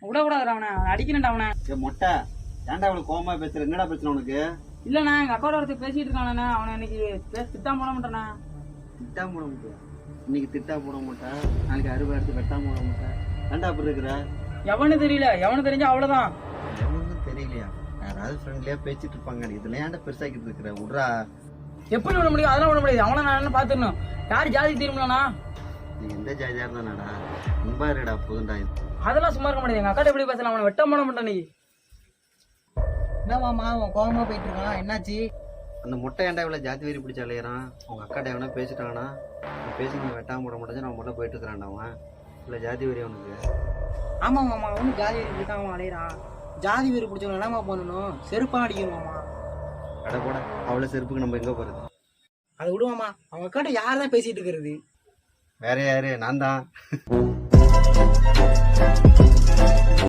விடக்கூடாது அவனை அடிக்கணும்டா அவனை. மொட்டை ஏன்டா அவளுக்கு கோவமா பேசுற? என்னடா பிரச்சனை உனக்கு? இல்லண்ணா எங்க அக்காவோட ஒருத்தர் பேசிட்டு இருக்கானண்ணா. அவனை இன்னைக்கு திட்டாம போட மாட்டானா? திட்டாம போட மாட்டேன். இன்னைக்கு திட்டா போட மாட்டேன், நாளைக்கு அறுவை எடுத்து வெட்டாம போட மாட்டேன். ஏன்டா அப்படி இருக்கிற? எவனு தெரியல, எவனு தெரிஞ்சா அவ்வளவுதான். எவனுக்கும் தெரியலையா? யாராவது ஃப்ரெண்ட்லியா பேசிட்டு இருப்பாங்க. இதுல ஏன்டா பெருசாக்கிட்டு இருக்கிற? விட்றா. எப்படி விட முடியும்? அதெல்லாம் விட முடியாது. அவனை நான் என்ன பாத்துக்கணும். யாரு ஜாதி தெரியுமில்லண்ணா? நீ எந்த ஜாதியா இருந்தாடா அன்பா இருடா போதுண்டா. அதெல்லாம் சும்மா இருக்க முடியாது. எங்க அக்காட்ட எப்படி பேசலாம்? அவனை வெட்ட போட மாட்டான். நீ என்னவாமா அவன் கோவமா போயிட்டு இருக்கான்? என்னாச்சு? அந்த முட்டை ஏன்டா இவ்வளவு ஜாதி வெறி பிடிச்ச அலையிறான்? அவங்க அக்காட்ட எவனா பேசிட்டாங்கன்னா பேசி நீ வெட்டாம போட மாட்டேன். நான் மட்டும் போயிட்டு இருக்கிறான்டா. அவன் இல்லை ஜாதி வெறி அவனுக்கு. ஆமா மாமா, அவனு ஜாதி வெறி பிடிக்காம அவன் அலையிறான். ஜாதி வெறி பிடிச்சவங்க என்னமா பண்ணணும்? செருப்பா அடிக்கணுமாமா. கடை போட அவ்வளோ செருப்புக்கு நம்ம எங்கே போகிறது? அதை விடுவாமா. அவங்க அக்காட்ட யார் தான் பேசிட்டு இருக்கிறது? வேற யாரு? நான் தான்.